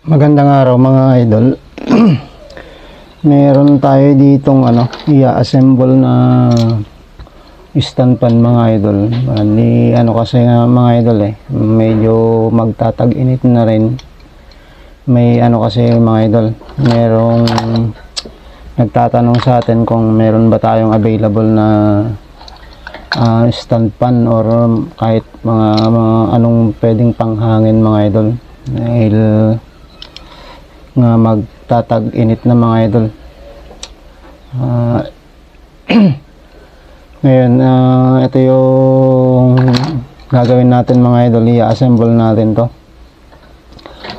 Magandang araw mga idol. Meron tayo ditong i-assemble na stand pan mga idol. Kasi mga idol medyo magtatag-init na rin. May kasi mga idol, merong nagtatanong sa atin kung meron ba tayong available na stand pan or kahit mga anong pwedeng panghangin mga idol. Dahil nga magtatag-init na mga idol. Ngayon, ito yung gagawin natin mga idol. I-assemble natin to.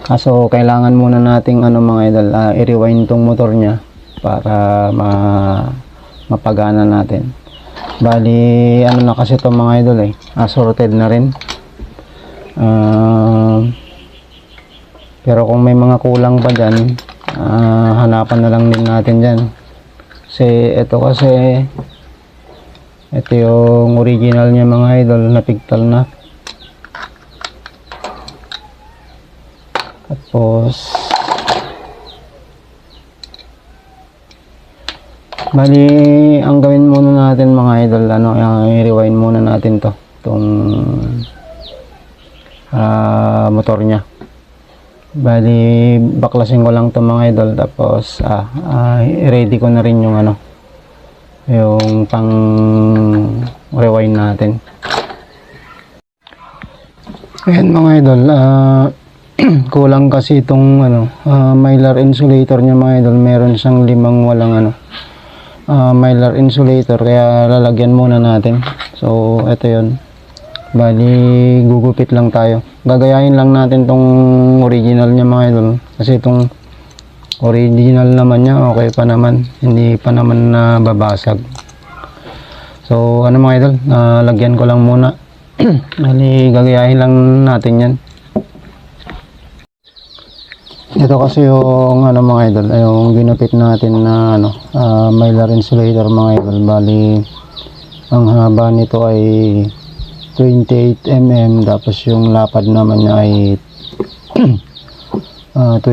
Kaso kailangan muna nating mga idol, i-rewind tong motor nya para mapagana natin. Bali na kasi to mga idol sorted na rin. Pero kung may mga kulang pa dyan, hanapan na lang din natin dyan. Kasi ito yung original niya mga idol, napigtal na. Tapos bali ang gawin muna natin mga idol, i-rewind muna natin itong motor nya. Bali baklasin ko lang to mga idol, tapos ready ko na rin yung yung pang rewind natin. Ayan mga idol, kulang kasi itong mylar insulator nya mga idol. Meron siyang limang walang mylar insulator, kaya lalagyan muna natin. So ito yon. Bali gugupit lang tayo. Gagayahin lang natin tong original niya mga idol, kasi itong original naman niya okay pa naman, hindi pa naman nababasag. So mga idol, lagyan ko lang muna. Bali gagayahin lang natin yan. Ito kasi yung mga idol, yung ginupit natin na mylar insulator mga idol. Bali ang haba nito ay 28 mm, tapos yung lapad naman niya ay 20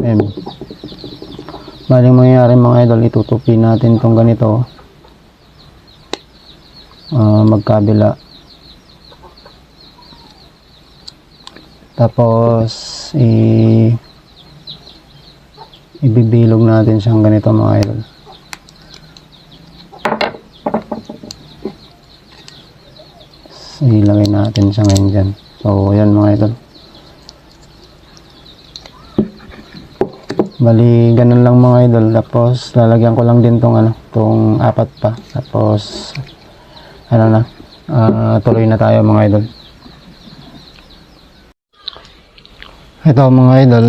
mm. Bali mangyayari mga idol, itutupi natin tong ganito magkabila, tapos ibibilog natin siyang ganito mga idol. Ilagay natin siya ngayon dyan. So yan mga idol. Bali ganun lang mga idol. Tapos lalagyan ko lang din tong apat pa. Tapos tuloy na tayo mga idol. Ito mga idol,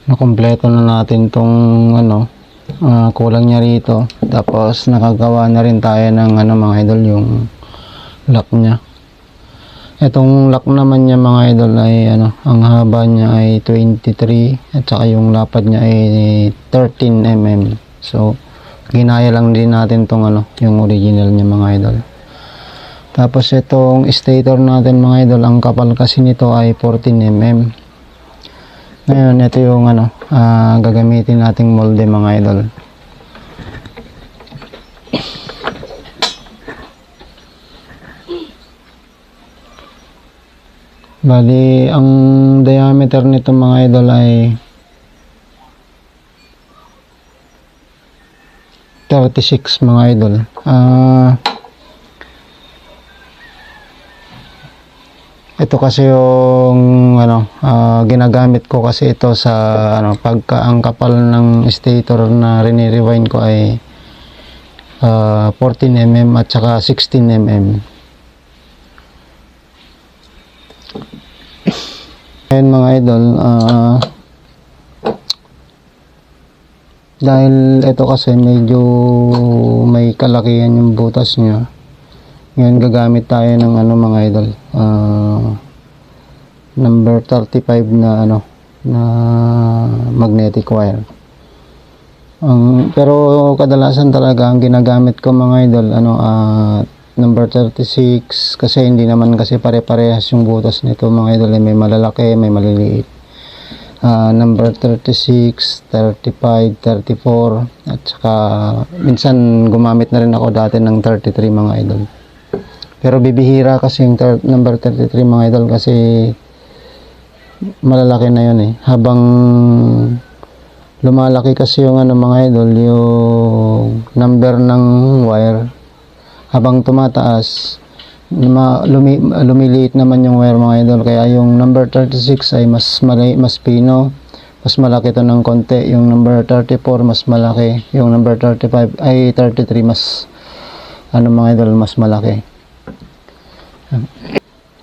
nakompleto na natin tong kulang niya rito. Tapos nakagawa na rin tayo ng mga idol, yung lock niya. Itong lock naman niya mga idol ay ang haba niya ay 23 at saka yung lapad niya ay 13 mm. So ginaya lang din natin tong yung original niya mga idol. Tapos itong stator natin mga idol, ang kapal kasi nito ay 14 mm. Ngayon ito yung gagamitin nating molde mga idol. Bali ang diameter nito mga idol ay 36 mga idol. Ito kasi yung ginagamit ko kasi ito sa pagka ang kapal ng stator na rini-rewind ko ay 14 mm at saka 16 mm. Ngayon mga idol, dahil ito kasi medyo may kalakihan yung butas niya, ngayon gagamit tayo ng mga idol, number 35 na na magnetic wire. Pero kadalasan talaga ang ginagamit ko mga idol number 36 kasi hindi naman kasi pare-parehas yung butas nito mga idol, may malalaki, may maliliit. Number 36, 35, 34 at saka minsan gumamit na rin ako dati ng 33 mga idol. Pero bibihira kasi yung number 33 mga idol kasi malalaki na yun habang lumalaki kasi yung mga idol, yung number ng wire habang tumataas lumiliit naman yung wire mga idol, kaya yung number 36 ay mas pino, mas malaki to ng konti. Yung number 34 mas malaki, yung number 35 ay 33 mas mga idol, mas malaki.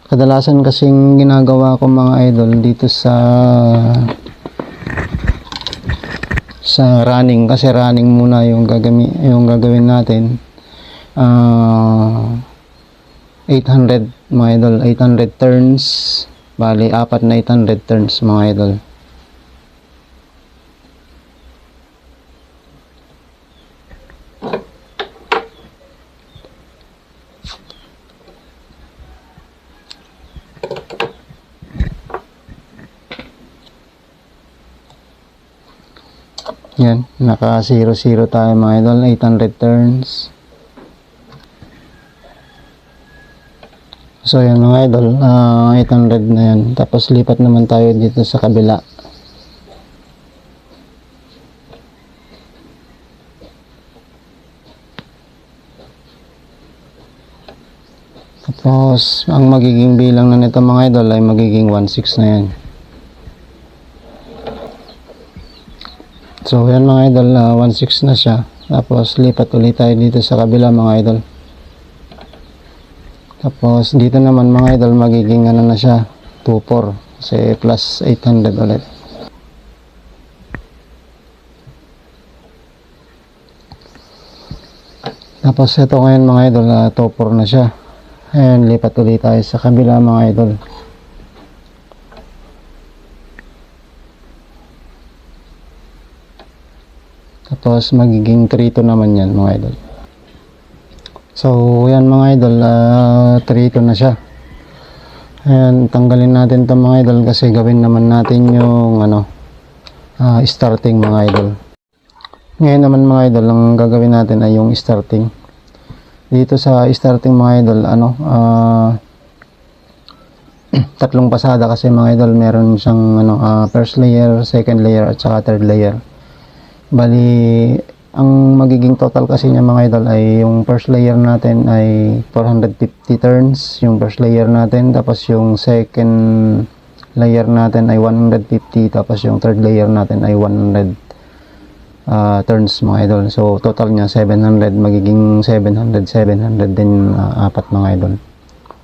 Kadalasan kasing ginagawa ko mga idol dito sa running, kasi running muna yung gagawin natin. 800 mga idol, 800 turns, bali 4 na 800 turns mga idol. Yan, naka 0-0 tayo mga idol, 800 turns. So yan mga idol, 800 na yan. Tapos lipat naman tayo dito sa kabila. Tapos ang magiging bilang na nito mga idol ay magiging 1/6 na yan. So yan mga idol, 1/6 na siya. Tapos lipat ulit tayo dito sa kabila mga idol. Tapos dito naman mga idol magiging na siya, 2/4 kasi plus 800 ulit. Tapos ito ngayon mga idol, 2/4 na siya. Ayan, lipat ulit tayo sa kabila mga idol. Tapos magiging 3/2 naman yan mga idol. So yan mga idol, 3/2 na siya. Ayan, tanggalin natin ito mga idol kasi gawin naman natin yung starting mga idol. Ngayon naman mga idol, ang gagawin natin ay yung starting. Dito sa starting mga idol, tatlong pasada kasi mga idol, meron siyang first layer, second layer at saka third layer. Bali, ang magiging total kasi niya mga idol ay yung first layer natin ay 450 turns, yung first layer natin, tapos yung second layer natin ay 150, tapos yung third layer natin ay 100 turns mga idol. So total niya 700, magiging 700 din, apat mga idol.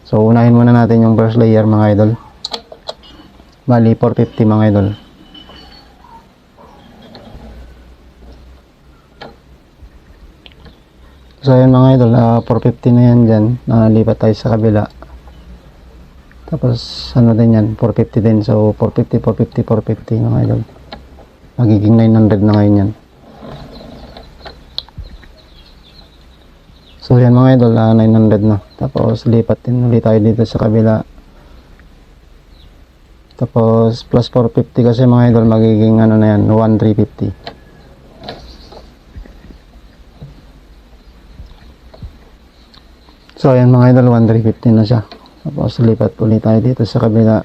So unahin muna natin yung first layer mga idol. Bali 450 mga idol. So ayan mga idol, 450 na yan dyan. Lipat tayo sa kabila. Tapos din yan, 450 din. So 450 mga idol. Magiging 900 na ngayon yan. So yan mga idol, 900 na. Tapos lipat din ulit tayo dito sa kabila. Tapos plus 450 kasi mga idol, magiging na yan, 1350. So ayan mga idol, 1350 na siya. Tapos lipat ulit tayo dito sa kabila.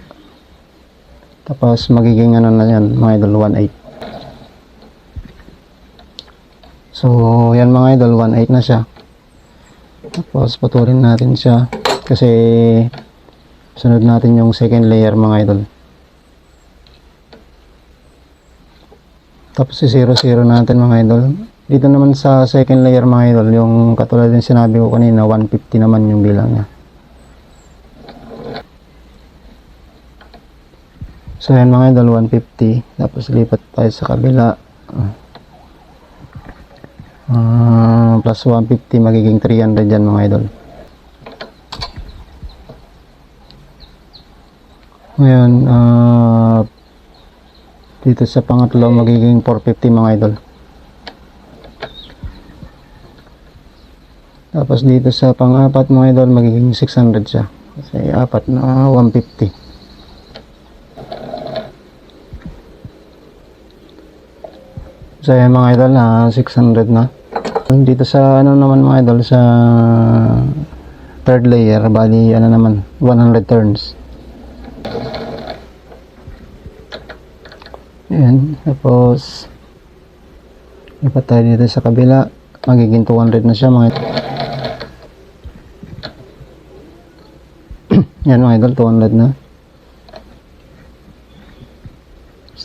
Tapos magiging na yan mga idol, 18. So yan mga idol, 18 na siya. Tapos putulin natin siya kasi sunod natin yung second layer mga idol. Tapos i-0-0 natin mga idol. Dito naman sa second layer mga idol, yung katulad din sinabi ko kanina, 150 naman yung bilang niya. So yan mga idol, 150. Tapos lipat tayo sa kabila. Plus 150, magiging 300 yan mga idol. Ngayon, dito sa pangatlo, magiging 450 mga idol. Tapos dito sa pang-apat mga idol, magiging 600 siya. Kasi apat na 150. So yan mga idol, 600 na. Dito sa ano naman mga idol, sa third layer, bali ano naman, 100 turns. Ayan, tapos lipat tayo dito sa kabila, magiging 200 na siya mga idol. Yan mga idol, 200 na.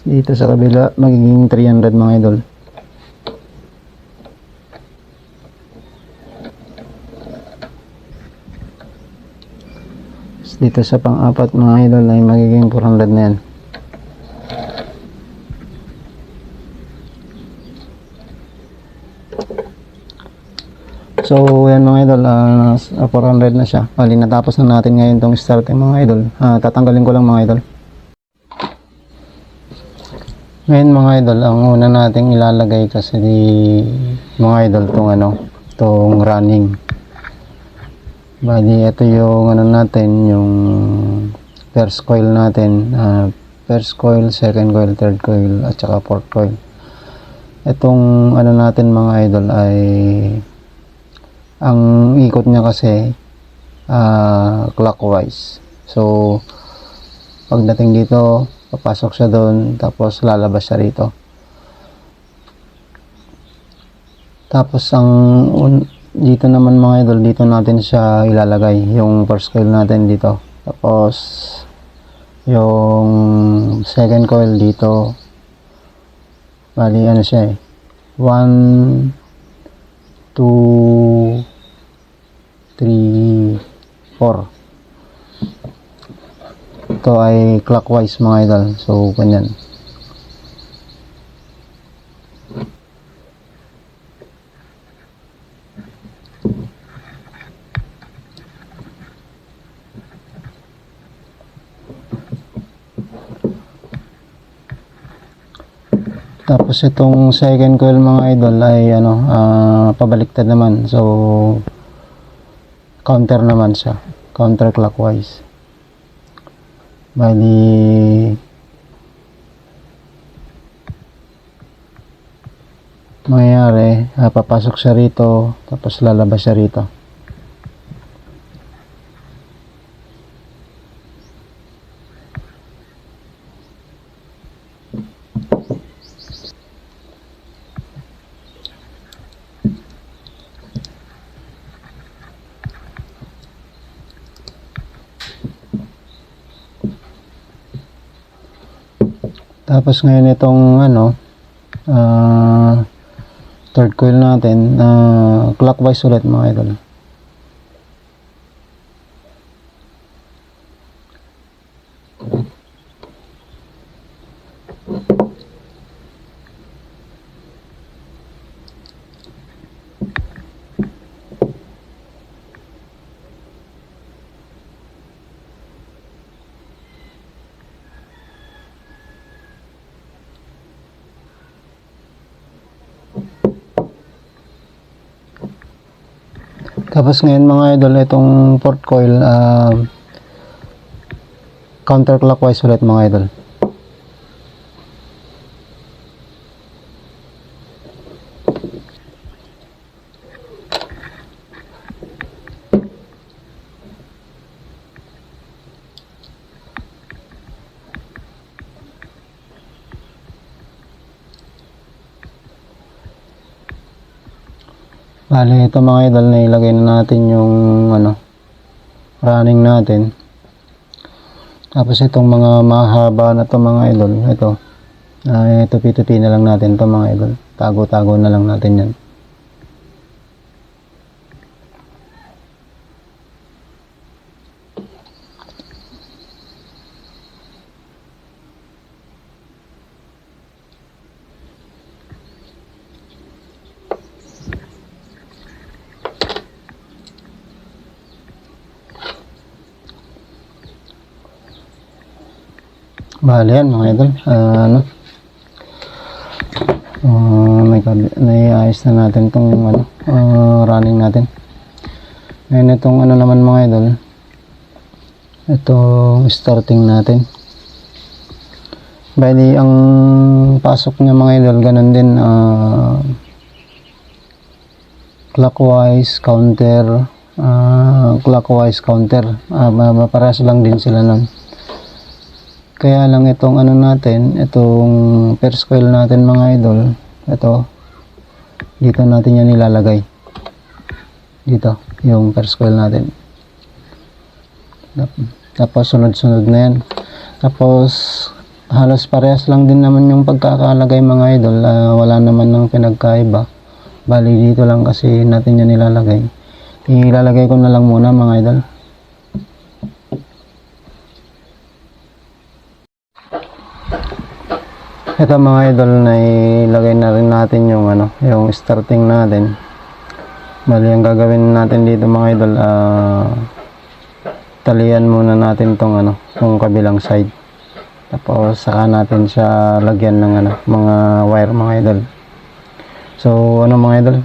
Dito sa kabila, magiging 300 mga idol. Dito sa pang-apat mga idol ay magiging 400 na yan. So yan mga idol, 400 na siya. Bali natapos na natin ngayon tong starting mga idol. Tatanggalin ko lang mga idol. Ngayon mga idol, ang una nating ilalagay kasi mga idol tong running. Bali ito yung natin, yung first coil natin, first coil, second coil, third coil at saka fourth coil. Itong natin mga idol ay ang ikot niya kasi clockwise. So pagdating dito, papasok siya doon, tapos lalabas siya rito. Tapos dito naman mga idol, dito natin siya ilalagay yung first coil natin dito. Tapos yung second coil dito. Bali siya 1 2 3 4. Ito ay clockwise mga idol. So ganyan. Tapos itong second coil mga idol ay pabaliktad naman. So counter naman siya. Counterclockwise. Bali mangyayari, papasok siya rito, tapos lalabas siya rito. Tapos ngayon itong third coil natin, clockwise ulit mga idol. Tapos ngayon mga idol, itong fourth coil, counterclockwise ulit mga idol. Bali ito mga idol, na ilagay na natin yung running natin. Tapos itong mga mahaba na to mga idol, ito tupi-tupi na lang natin to mga idol. Tago-tago na lang natin yan. Bali yan mga idol, may ayos na natin itong running natin. Ngayon itong ano naman mga idol, itong starting natin. Bali ang pasok niya mga idol ganun din, clockwise counter, parehas lang din sila nun. Kaya lang itong ano natin, itong first coil natin mga idol, ito dito natin yan nilalagay, dito yung first coil natin. Tapos sunod-sunod na yan. Tapos halos parehas lang din naman yung pagkakalagay mga idol, wala naman ng pinagkaiba. Bali dito lang kasi natin yan nilalagay. Ilalagay ko na lang muna mga idol. Ito mga idol, na ilagay na rin natin yung ano, yung starting natin. Bali ang gagawin natin dito mga idol, talian muna natin tong ano, tong kabilang side. Tapos saka natin siya lagyan ng ano, mga wire mga idol. So ano mga idol,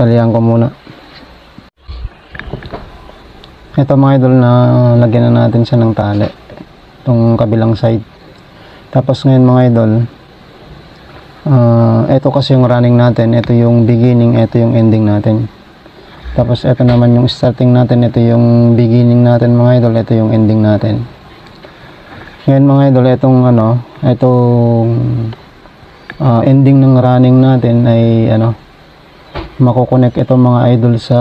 talian ko muna. Ito mga idol, na lagyan na natin siya ng tali, tong kabilang side. Tapos ngayon mga idol, ito kasi yung running natin, ito yung beginning, ito yung ending natin. Tapos ito naman yung starting natin, ito yung beginning natin mga idol, ito yung ending natin. Ngayon mga idol, itong ano, itong ending ng running natin ay ano, makukonek ito mga idol sa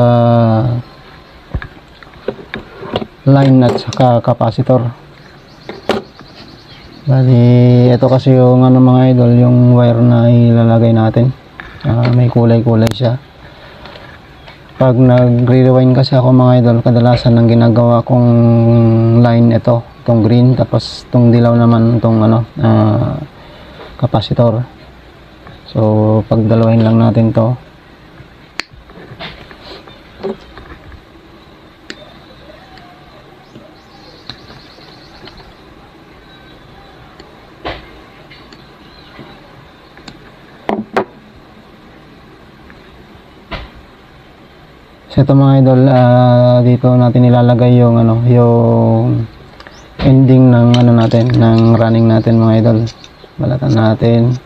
line at saka capacitor. Bali ito kasi yung ano mga idol, yung wire na ilalagay natin, may kulay-kulay siya. Pag nagre-rewind kasi ako mga idol, kadalasan ang ginagawa kong line ito, itong green, tapos itong dilaw naman itong ano, capacitor. So pagdalawahin lang natin to. So ito mga idol, dito natin ilalagay yung ano, yung ending ng ano natin, ng running natin mga idol. Balatan natin.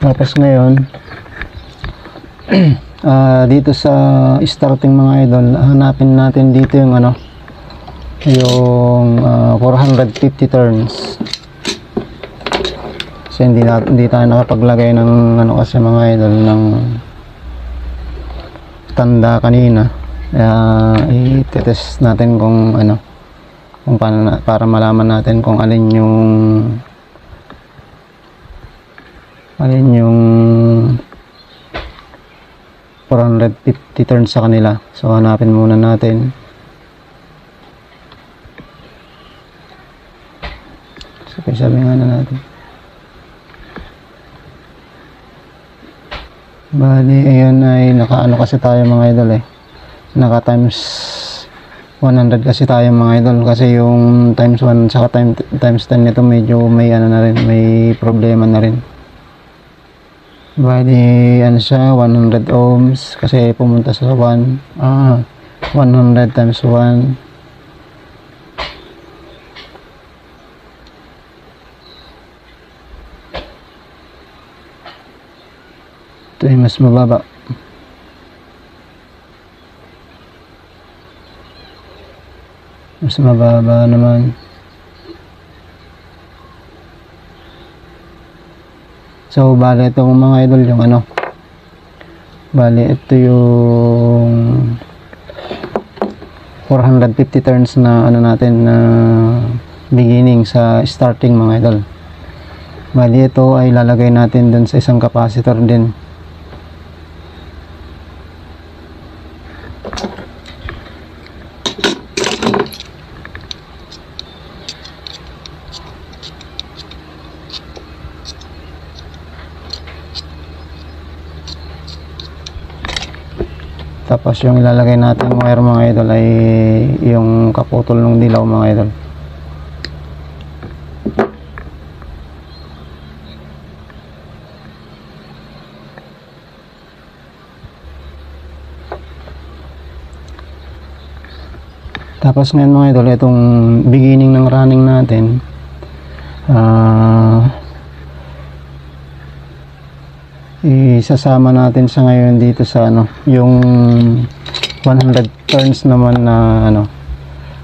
Tapos ngayon dito sa starting mga idol, hanapin natin dito yung ano, yung 450 turns. Kasi hindi tayo nakapaglagay ng ano kasi mga idol, ng tanda kanina. I-test natin kung ano, kung paano para malaman natin kung alin yung 450 turns sa kanila. So hanapin muna natin. So sabi nga na natin. Bali ayun, ay nakaano kasi tayo mga idol, naka times 100 kasi tayo mga idol, kasi yung times 1 saka times 10 nito medyo may ano na rin, may problema na rin. Bali ano siya, 100 ohms kasi pumunta sa 100 times 1. Ito ay mas mababa. Mas mababa naman. So bali itong mga idol yung ano, bali ito yung 450 turns na ano natin, na beginning sa starting mga idol. Bali ito ay lalagay natin dun sa isang capacitor din. Tapos yung ilalagay natin wire mga idol ay yung kaputol ng dilaw mga idol. Tapos ngayon mga idol, itong beginning ng running natin, isasama natin sa ngayon dito sa yung 100 turns naman na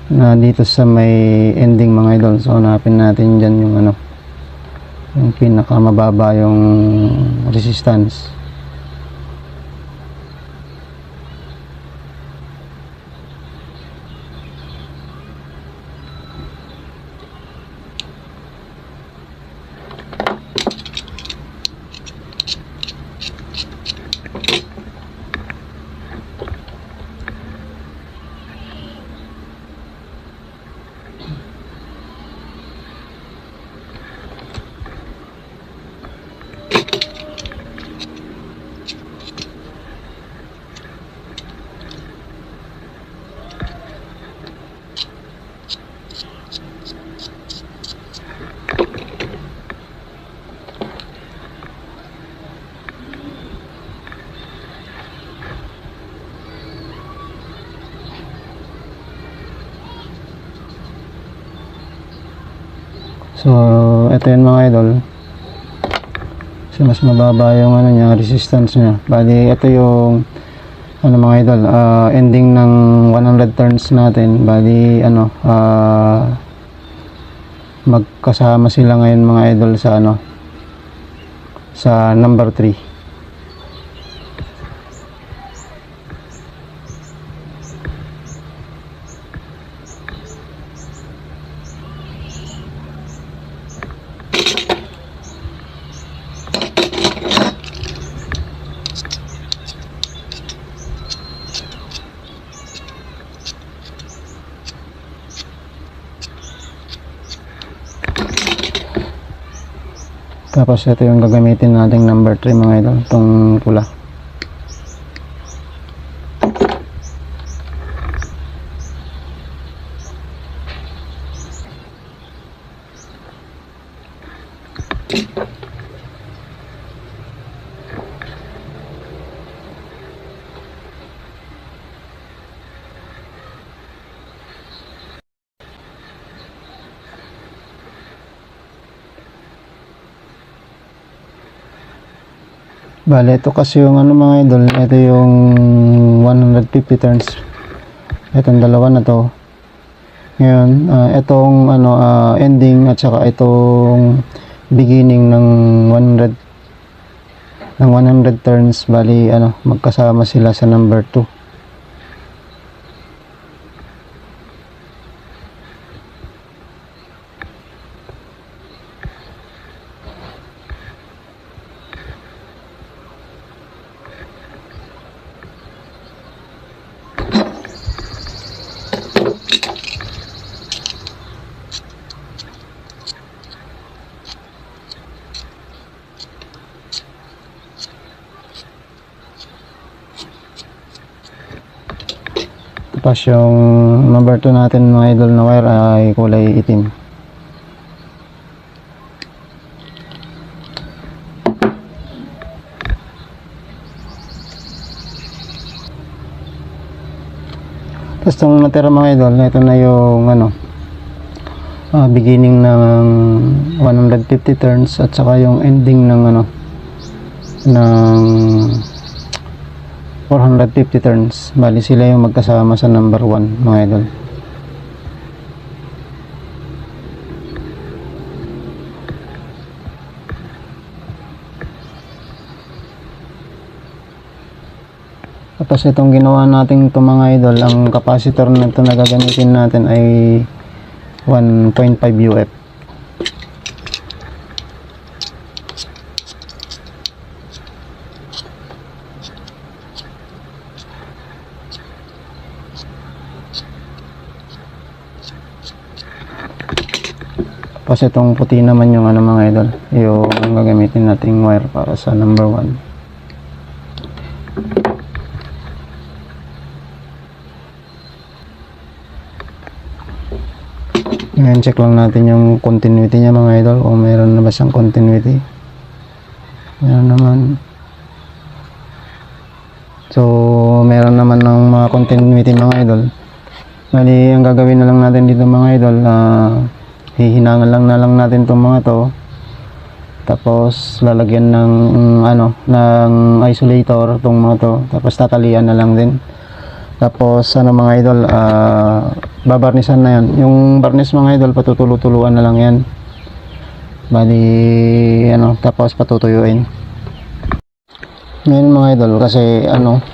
na dito sa may ending mga idol. So hanapin natin dyan yung yung pinaka mababa yung resistance. So, ito yun mga idol. Kasi mas mababa yung niya, resistance niya. Bali, ito yung mga idol, ending ng 100 turns natin. Bali, magkasama sila ngayon mga idol sa sa number 3. Tapos ito yung gagamitin nating number 3 mga idol, itong pula. Bale, ito kasi yung mga idol, ito yung 150 turns. Itong dalawa na to. Ngayon, itong ending at saka itong beginning ng 100 turns, bali magkasama sila sa number 2. Tapos yung number 2 natin mga idol na wire ay kulay itim. Tapos itong natira mga idol, ito na yung beginning ng 150 turns at saka yung ending ng ng 450 turns. Bali sila yung magkasama sa number 1 mga idol. Tapos itong ginawa natin ito mga idol, ang capacitor na ito na gagamitin natin ay 1.5 UF. Tapos itong puti naman yung mga idol, yung gagamitin nating wire para sa number 1. Ngayon check lang natin yung continuity niya mga idol, kung meron na ba siyang continuity. Meron naman. So meron naman ng mga continuity mga idol. Bali ang gagawin na lang natin dito mga idol, hihinangan lang na lang natin itong mga to, tapos lalagyan ng ng isolator itong mga to, tapos tatalian na lang din. Tapos mga idol, babarnisan na yan. Yung barnis mga idol, patutulu-tuluan na lang yan. Bali tapos patutuyuin. Ngayon mga idol, kasi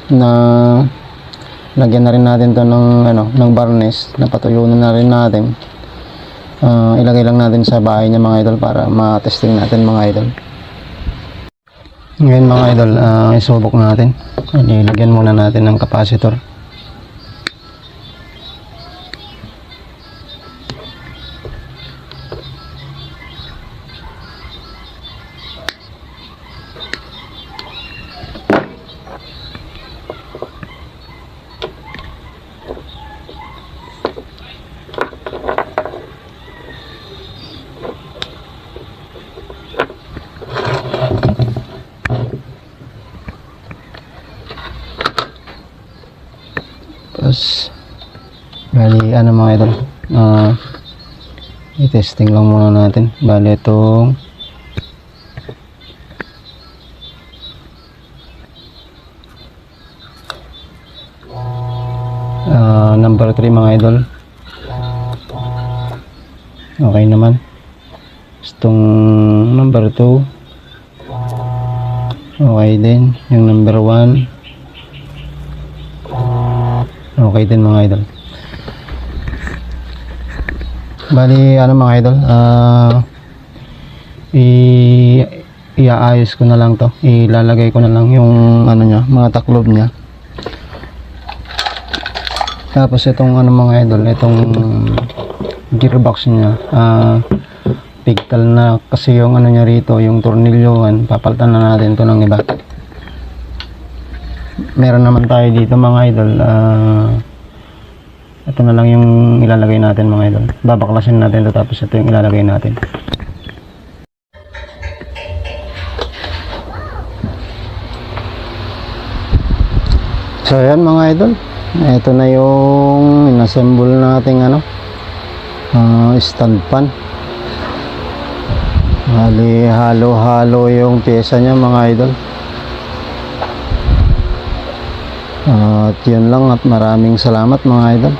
na lagyan na rin natin to ng barnis, napatuyuan na rin natin. Ilagay lang natin sa bahay niya mga idol para ma-testing natin mga idol. Ngayon mga idol, isubok natin. Ilagyan muna natin ng capacitor. Tapos bali mga idol, i-testing lang muna natin. Bali itong number 3 mga idol, okay naman. Itong number 2 okay din. Yung number 1 okay din mga idol. Bali mga idol, iaayos ko na lang to, ilalagay ko na lang yung niya, mga taklob niya. Tapos itong mga idol, itong gearbox niya, pigtal na kasi yung niya rito, yung tornilyoan, papalitan na natin to ng iba. Meron naman tayo dito mga idol, ito na lang yung ilalagay natin mga idol. Babaklasin natin ito, tapos ito yung ilalagay natin. So ayan mga idol, ito na yung inassemble nating stand pan. Bali halo-halo yung pyesa niya mga idol. At yun lang, at maraming salamat mga idol.